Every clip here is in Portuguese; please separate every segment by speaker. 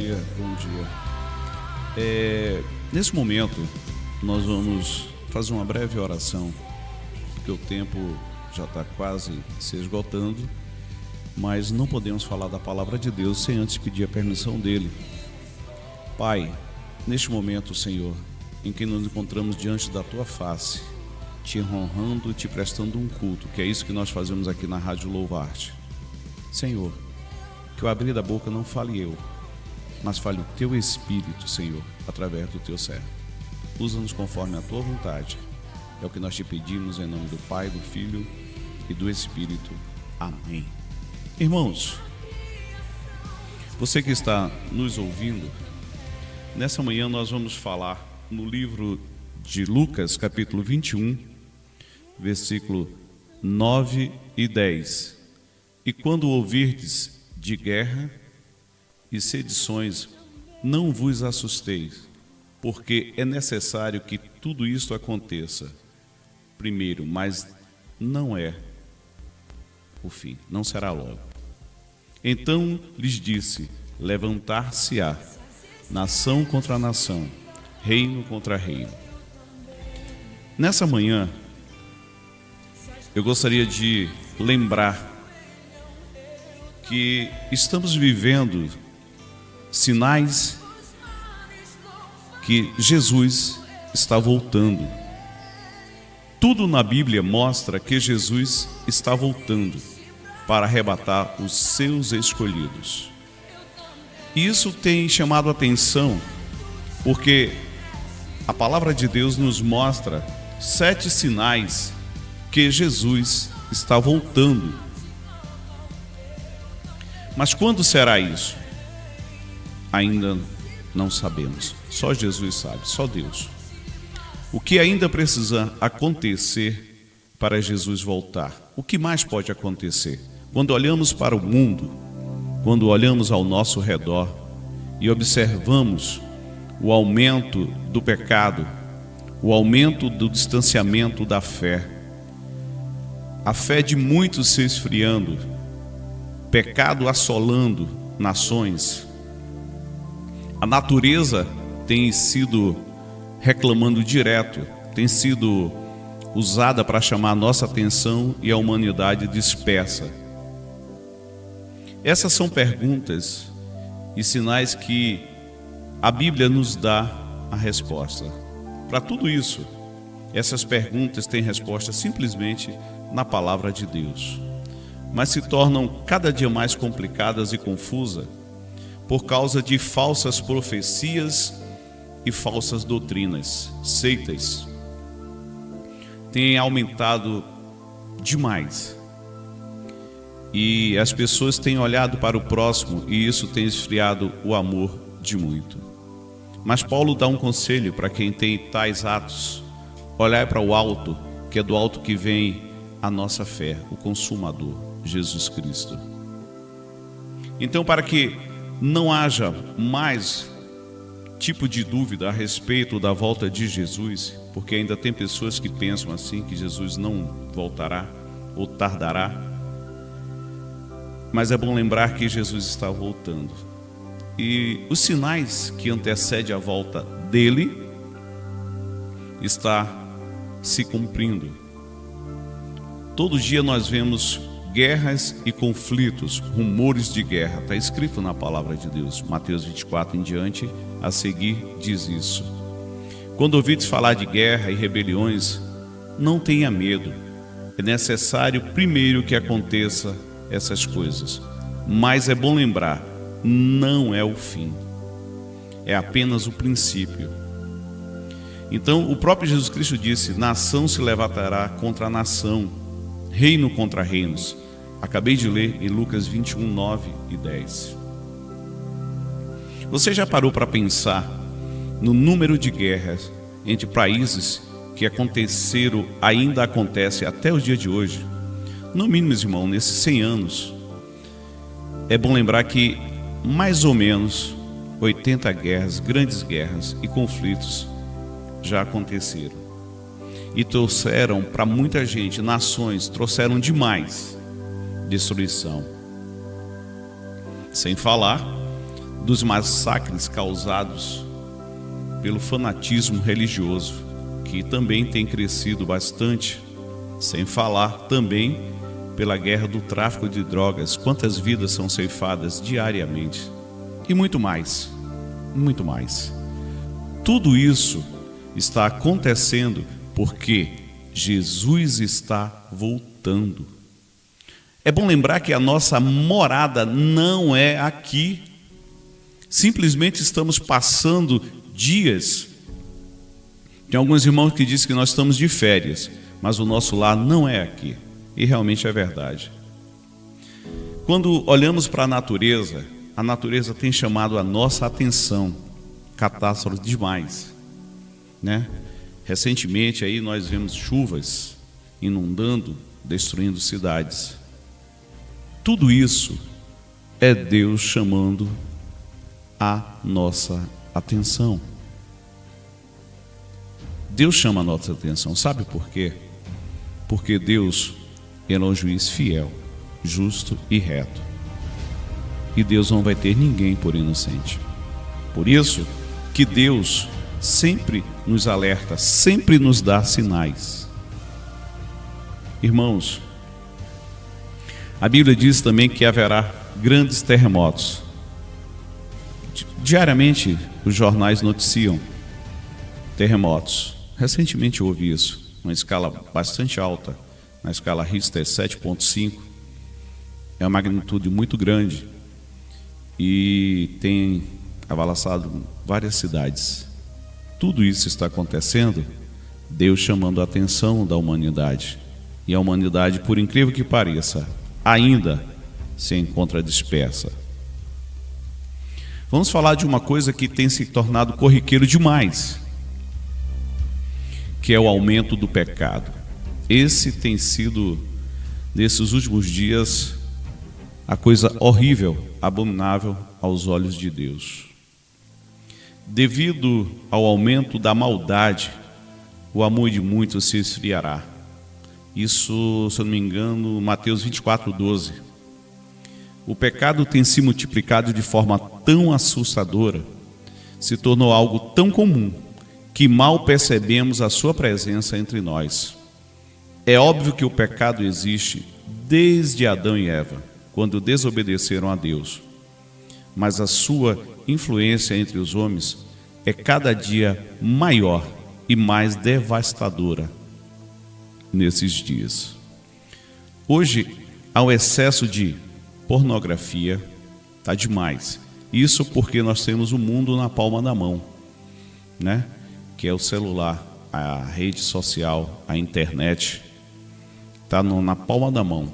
Speaker 1: dia, bom dia. Nesse momento, nós vamos fazer uma breve oração, porque o tempo já está quase se esgotando, mas não podemos falar da palavra de Deus sem antes pedir a permissão dele. Pai, neste momento, Senhor, em que nos encontramos diante da Tua face, Te honrando, Te prestando um culto, que é isso que nós fazemos aqui na Rádio Louvarte. Senhor, que o abrir da boca não fale eu, mas fale o Teu Espírito, Senhor, através do Teu servo. Usa-nos conforme a Tua vontade. É o que nós Te pedimos em nome do Pai, do Filho e do Espírito. Amém. Irmãos, você que está nos ouvindo, nessa manhã nós vamos falar no livro de Lucas, capítulo 21, versículo 9 e 10. E quando ouvirdes de guerra e sedições, não vos assusteis, porque é necessário que tudo isto aconteça primeiro, mas não é o fim, não será logo. Então lhes disse: levantar-se-á nação contra nação, reino contra reino. Nessa manhã, eu gostaria de lembrar que estamos vivendo sinais que Jesus está voltando. Tudo na Bíblia mostra que Jesus está voltando para arrebatar os seus escolhidos. E isso tem chamado a atenção porque a palavra de Deus nos mostra 7 sinais que Jesus está voltando. Mas quando será isso? Ainda não sabemos. Só Jesus sabe, só Deus. O que ainda precisa acontecer para Jesus voltar? O que mais pode acontecer? Quando olhamos para o mundo, quando olhamos ao nosso redor e observamos o aumento do pecado, o aumento do distanciamento da fé, a fé de muitos se esfriando, pecado assolando nações, a natureza tem sido reclamando direto, tem sido usada para chamar a nossa atenção e a humanidade dispersa. Essas são perguntas e sinais que a Bíblia nos dá a resposta. Para tudo isso, essas perguntas têm resposta simplesmente na palavra de Deus, mas se tornam cada dia mais complicadas e confusas por causa de falsas profecias e falsas doutrinas, seitas. Tem aumentado demais. E as pessoas têm olhado para o próximo e isso tem esfriado o amor de muito. Mas Paulo dá um conselho para quem tem tais atos: olhar para o alto, que é do alto que vem a nossa fé, o consumador, Jesus Cristo. Então, para que não haja mais tipo de dúvida a respeito da volta de Jesus, porque ainda tem pessoas que pensam assim, que Jesus não voltará ou tardará, mas é bom lembrar que Jesus está voltando. E os sinais que antecedem a volta dele está se cumprindo. Todo dia nós vemos guerras e conflitos, rumores de guerra. Está escrito na palavra de Deus, Mateus 24 em diante, a seguir diz isso. Quando ouvides falar de guerra e rebeliões, não tenha medo. É necessário primeiro que aconteça essas coisas. Mas é bom lembrar, não é o fim. É apenas o princípio. Então, o próprio Jesus Cristo disse: nação se levantará contra nação, reino contra reinos. Acabei de ler em Lucas 21, 9 e 10. Você já parou para pensar no número de guerras entre países que aconteceram, ainda acontece até o dia de hoje? No mínimo, irmão, nesses 100 anos, é bom lembrar que mais ou menos 80 guerras, grandes guerras e conflitos já aconteceram. E trouxeram para muita gente, nações, trouxeram demais destruição. Sem falar dos massacres causados pelo fanatismo religioso, que também tem crescido bastante, sem falar também pela guerra do tráfico de drogas, quantas vidas são ceifadas diariamente, e muito mais, muito mais. Tudo isso está acontecendo porque Jesus está voltando. É bom lembrar que a nossa morada não é aqui. Simplesmente estamos passando dias. Tem alguns irmãos que dizem que nós estamos de férias, mas o nosso lar não é aqui. E realmente é verdade. Quando olhamos para a natureza tem chamado a nossa atenção. Catástrofes demais, né? Recentemente aí nós vemos chuvas inundando, destruindo cidades. Tudo isso é Deus chamando a nossa atenção. Deus chama a nossa atenção, sabe por quê? Porque Deus é um juiz fiel, justo e reto. E Deus não vai ter ninguém por inocente. Por isso que Deus sempre nos alerta, sempre nos dá sinais. Irmãos, a Bíblia diz também que haverá grandes terremotos. Diariamente os jornais noticiam terremotos. Recentemente houve isso, uma escala bastante alta, na escala Richter 7.5. É uma magnitude muito grande e tem abalaçado várias cidades. Tudo isso está acontecendo, Deus chamando a atenção da humanidade. E a humanidade, por incrível que pareça, ainda se encontra dispersa. Vamos falar de uma coisa que tem se tornado corriqueiro demais, que é o aumento do pecado. Esse tem sido, nesses últimos dias, a coisa horrível, abominável aos olhos de Deus. Devido ao aumento da maldade, o amor de muitos se esfriará. Isso, se eu não me engano, Mateus 24:12. O pecado tem se multiplicado de forma tão assustadora, se tornou algo tão comum, que mal percebemos a sua presença entre nós. É óbvio que o pecado existe desde Adão e Eva, quando desobedeceram a Deus. Mas a sua influência entre os homens é cada dia maior e mais devastadora nesses dias. Hoje, há um excesso de pornografia, está demais. Isso porque nós temos o mundo na palma da mão, né? Que é o celular, a rede social, a internet, está na palma da mão.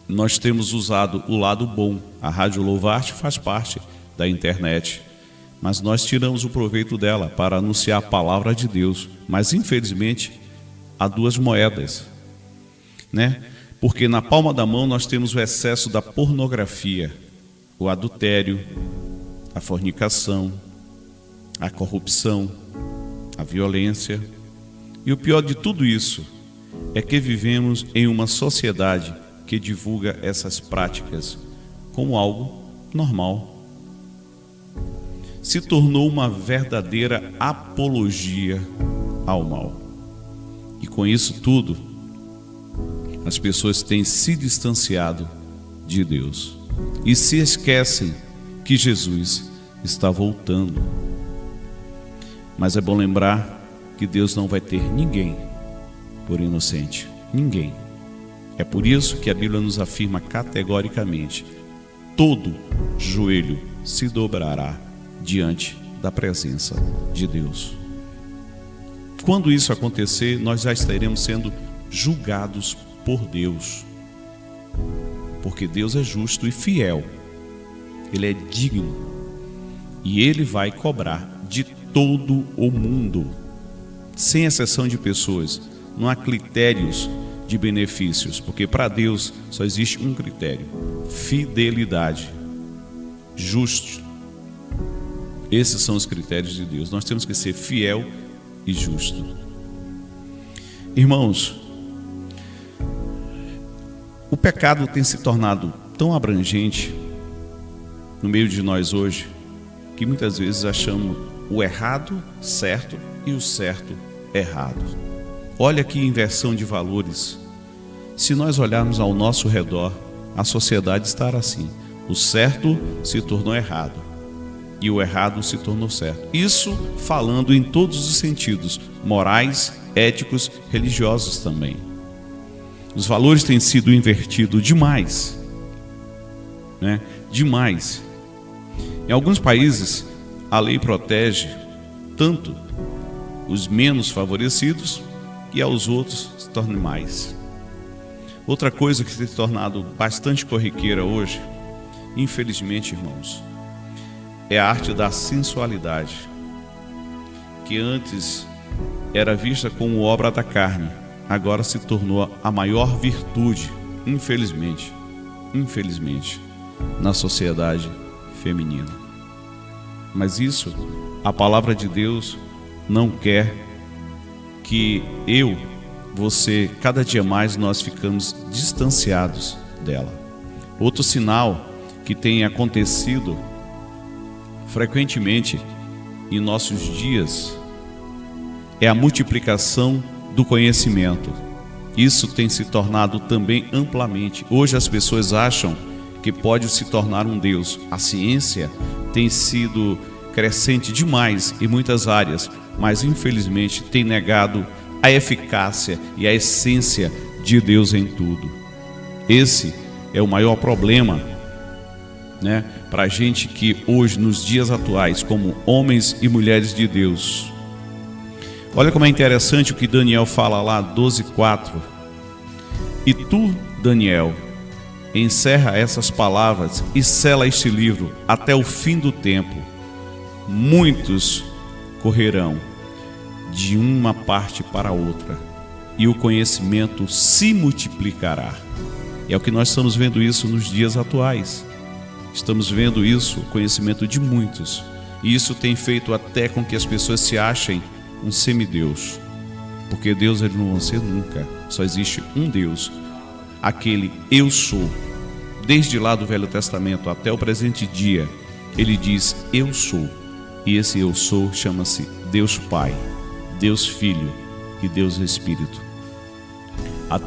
Speaker 1: Nós temos usado o lado bom. A Rádio Louvarte faz parte da internet, mas nós tiramos o proveito dela para anunciar a palavra de Deus. Mas infelizmente há duas moedas, né? Porque na palma da mão nós temos o excesso da pornografia, o adultério, a fornicação, a corrupção, a violência. E o pior de tudo isso é que vivemos em uma sociedade que divulga essas práticas como algo normal. Se tornou uma verdadeira apologia ao mal. E com isso tudo, as pessoas têm se distanciado de Deus e se esquecem que Jesus está voltando. Mas é bom lembrar que Deus não vai ter ninguém por inocente, ninguém. É por isso que a Bíblia nos afirma categoricamente: todo joelho se dobrará diante da presença de Deus. Quando isso acontecer, nós já estaremos sendo julgados por Deus, porque Deus é justo e fiel, Ele é digno e Ele vai cobrar de todo o mundo, sem exceção de pessoas. Não há critérios de benefícios, porque para Deus só existe um critério: fidelidade, justo. Esses são os critérios de Deus. Nós temos que ser fiel e justo. Irmãos, o pecado tem se tornado tão abrangente no meio de nós hoje que muitas vezes achamos o errado certo e o certo errado. Olha que inversão de valores. Se nós olharmos ao nosso redor, a sociedade está assim: o certo se tornou errado e o errado se tornou certo. Isso falando em todos os sentidos, morais, éticos, religiosos também. Os valores têm sido invertidos demais, né? Demais. Em alguns países, a lei protege tanto os menos favorecidos e aos outros se tornam mais. Outra coisa que tem se tornado bastante corriqueira hoje, infelizmente, irmãos, é a arte da sensualidade, que antes era vista como obra da carne, agora se tornou a maior virtude, infelizmente, na sociedade feminina. Mas isso, a palavra de Deus não quer que você, cada dia mais nós ficamos distanciados dela. Outro sinal que tem acontecido frequentemente em nossos dias é a multiplicação do conhecimento. Isso tem se tornado também amplamente. Hoje as pessoas acham que pode se tornar um Deus. A ciência tem sido crescente demais em muitas áreas, mas infelizmente tem negado a eficácia e a essência de Deus em tudo. Esse é o maior problema, né, para a gente que hoje, nos dias atuais, como homens e mulheres de Deus. Olha como é interessante o que Daniel fala lá, 12:4. E tu, Daniel, encerra essas palavras e sela este livro até o fim do tempo. Muitos correrão de uma parte para outra, e o conhecimento se multiplicará. É o que nós estamos vendo isso nos dias atuais. Estamos vendo isso, o conhecimento de muitos. E isso tem feito até com que as pessoas se achem um semideus. Porque Deus ele não vai ser nunca. Só existe um Deus. Aquele eu sou. Desde lá do Velho Testamento até o presente dia, ele diz eu sou. E esse eu sou chama-se Deus Pai, Deus Filho e Deus Espírito. A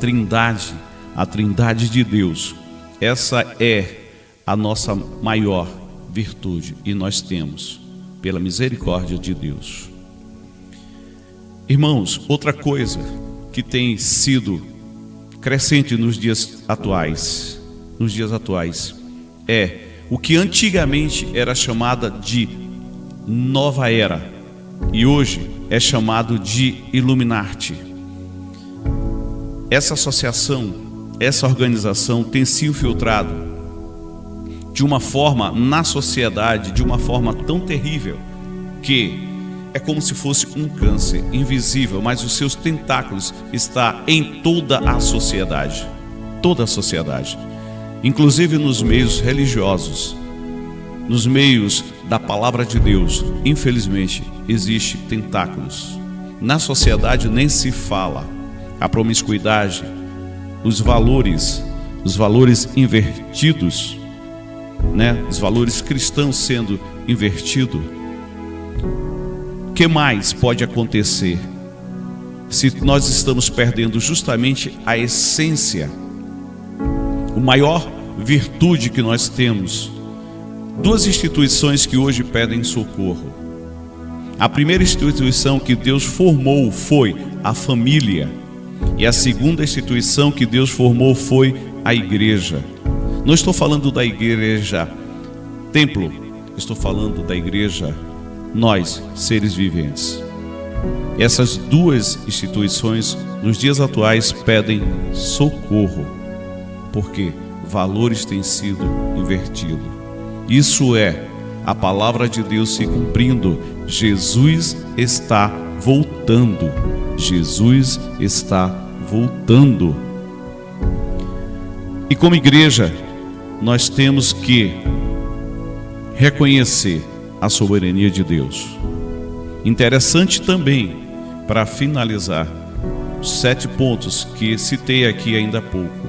Speaker 1: trindade de Deus, essa é a nossa maior virtude, e nós temos pela misericórdia de Deus. Irmãos, outra coisa que tem sido crescente nos dias atuais é o que antigamente era chamada de nova era e hoje é chamado de Illuminati. Essa associação, essa organização tem se infiltrado de uma forma na sociedade, de uma forma tão terrível, que é como se fosse um câncer invisível, mas os seus tentáculos estão em toda a sociedade, inclusive nos meios religiosos, nos meios da palavra de Deus. Infelizmente, existem tentáculos. Na sociedade nem se fala. A promiscuidade, os valores invertidos, né? Os valores cristãos sendo invertidos. O que mais pode acontecer se nós estamos perdendo justamente a essência, a maior virtude que nós temos? Duas instituições que hoje pedem socorro. A primeira instituição que Deus formou foi a família, e a segunda instituição que Deus formou foi a igreja. Não estou falando da igreja templo, estou falando da igreja nós, seres viventes. Essas duas instituições nos dias atuais pedem socorro, porque valores têm sido invertidos. Isso é a palavra de Deus se cumprindo. Jesus está voltando. Jesus está voltando. E como igreja, nós temos que reconhecer a soberania de Deus. Interessante também, para finalizar, os 7 pontos que citei aqui ainda há pouco,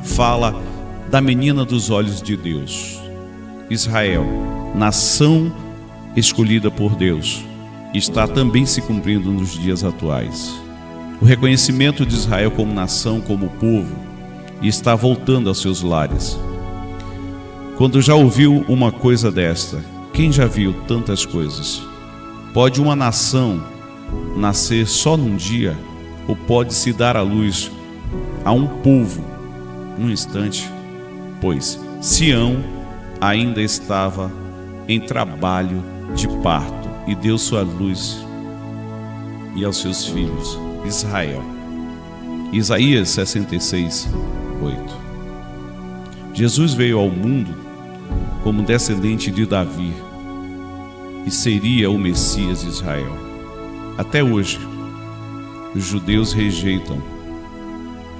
Speaker 1: fala da menina dos olhos de Deus. Israel, nação escolhida por Deus, está também se cumprindo nos dias atuais. O reconhecimento de Israel como nação, como povo, está voltando aos seus lares. Quando já ouviu uma coisa desta, quem já viu tantas coisas? Pode uma nação nascer só num dia, ou pode se dar à luz a um povo num instante? Pois Sião ainda estava em trabalho de parto e deu sua luz e aos seus filhos, Israel. Isaías 66, 8. Jesus veio ao mundo como descendente de Davi e seria o Messias de Israel. Até hoje, os judeus rejeitam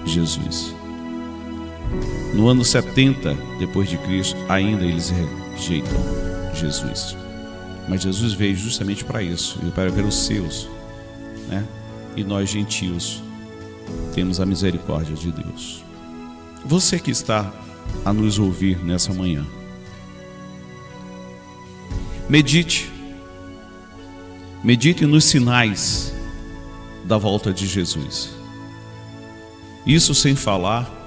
Speaker 1: Jesus. No ano 70 depois de Cristo, ainda eles rejeitam Jesus. Mas Jesus veio justamente para isso, e para ver os seus, né? E nós gentios temos a misericórdia de Deus. Você que está a nos ouvir nessa manhã, medite nos sinais da volta de Jesus. Isso sem falar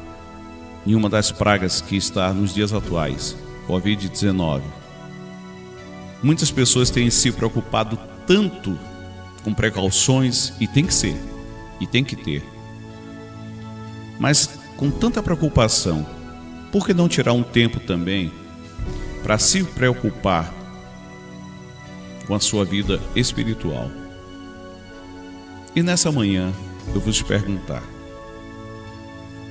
Speaker 1: em uma das pragas que está nos dias atuais, Covid-19. Muitas pessoas têm se preocupado tanto com precauções, e tem que ser, e tem que ter. Mas com tanta preocupação, por que não tirar um tempo também para se preocupar com a sua vida espiritual? E nessa manhã eu vou te perguntar: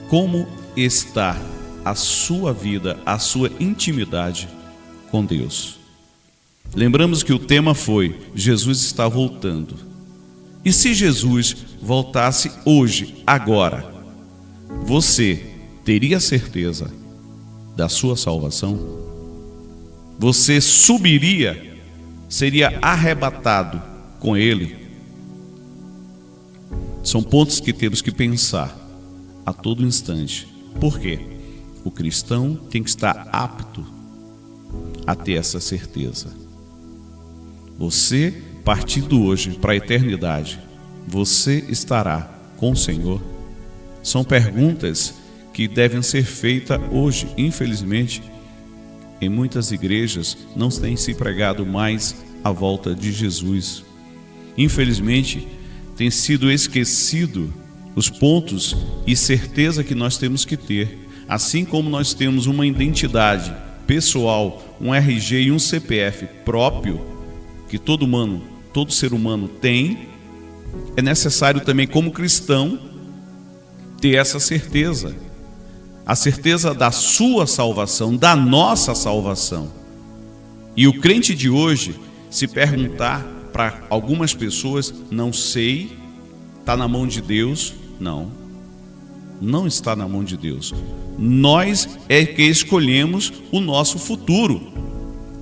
Speaker 1: como está a sua vida, a sua intimidade com Deus? Lembramos que o tema foi: Jesus está voltando. E se Jesus voltasse hoje, agora, você teria certeza da sua salvação? Você subiria, seria arrebatado com Ele? São pontos que temos que pensar a todo instante. Por quê? O cristão tem que estar apto a ter essa certeza. Você, partindo hoje para a eternidade, você estará com o Senhor? São perguntas que devem ser feitas hoje. Infelizmente, em muitas igrejas não tem se pregado mais a volta de Jesus. Infelizmente, tem sido esquecido os pontos e certeza que nós temos que ter. Assim como nós temos uma identidade pessoal, um RG e um CPF próprio, que todo ser humano tem, é necessário também, como cristão, ter essa certeza. A certeza da sua salvação, da nossa salvação. E o crente de hoje, se perguntar para algumas pessoas: não sei, está na mão de Deus? Não está na mão de Deus. Nós é que escolhemos o nosso futuro.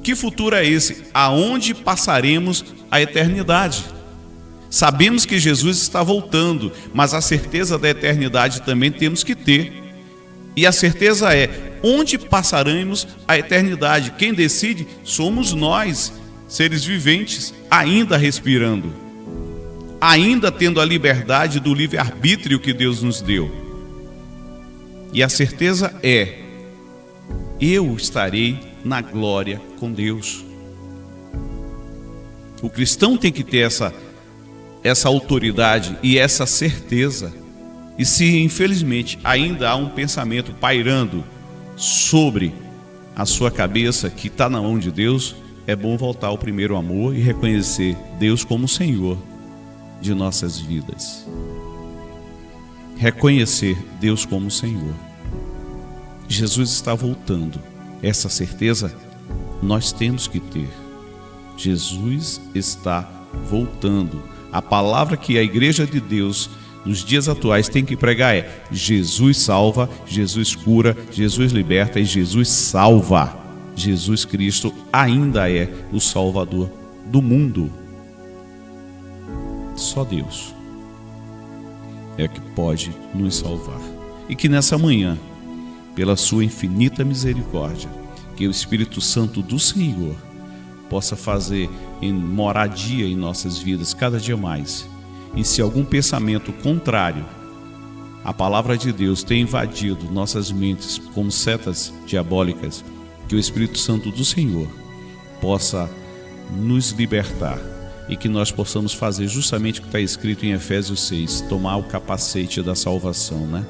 Speaker 1: Que futuro é esse? Aonde passaremos a eternidade? Sabemos que Jesus está voltando, mas a certeza da eternidade também temos que ter. E a certeza é: onde passaremos a eternidade? Quem decide somos nós, seres viventes, ainda respirando, ainda tendo a liberdade do livre-arbítrio que Deus nos deu. E a certeza é: eu estarei na glória com Deus. O cristão tem que ter essa autoridade e essa certeza. E se infelizmente ainda há um pensamento pairando sobre a sua cabeça que está na mão de Deus, é bom voltar ao primeiro amor e reconhecer Deus como Senhor de nossas vidas. Reconhecer Deus como Senhor. Jesus está voltando. Essa certeza nós temos que ter. Jesus está voltando. A palavra que a Igreja de Deus nos dias atuais tem que pregar é: Jesus salva, Jesus cura, Jesus liberta e Jesus salva. Jesus Cristo ainda é o Salvador do mundo. Só Deus é que pode nos salvar. E que nessa manhã, pela sua infinita misericórdia, que o Espírito Santo do Senhor possa fazer moradia em nossas vidas cada dia mais. E se algum pensamento contrário à palavra de Deus tem invadido nossas mentes como setas diabólicas, que o Espírito Santo do Senhor possa nos libertar e que nós possamos fazer justamente o que está escrito em Efésios 6, tomar o capacete da salvação, né?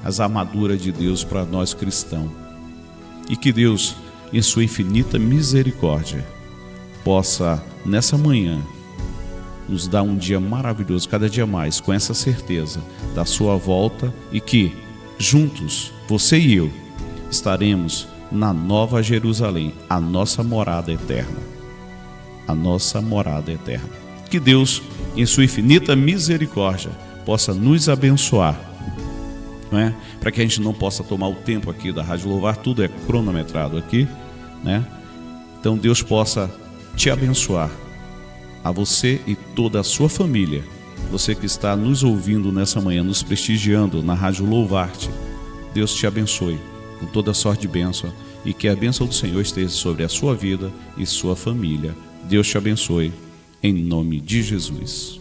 Speaker 1: As armaduras de Deus para nós cristãos. E que Deus, em sua infinita misericórdia, possa, nessa manhã, nos dar um dia maravilhoso, cada dia mais, com essa certeza da sua volta, e que, juntos, você e eu, estaremos na Nova Jerusalém, a nossa morada eterna. A nossa morada eterna. Que Deus, em sua infinita misericórdia, possa nos abençoar, não é? Para que a gente não possa tomar o tempo aqui da Rádio Louvar, tudo é cronometrado aqui, né? Então Deus possa te abençoar, a você e toda a sua família, você que está nos ouvindo nessa manhã, nos prestigiando na Rádio Louvar-te. Deus te abençoe com toda sorte de bênção e que a bênção do Senhor esteja sobre a sua vida e sua família. Deus te abençoe, em nome de Jesus.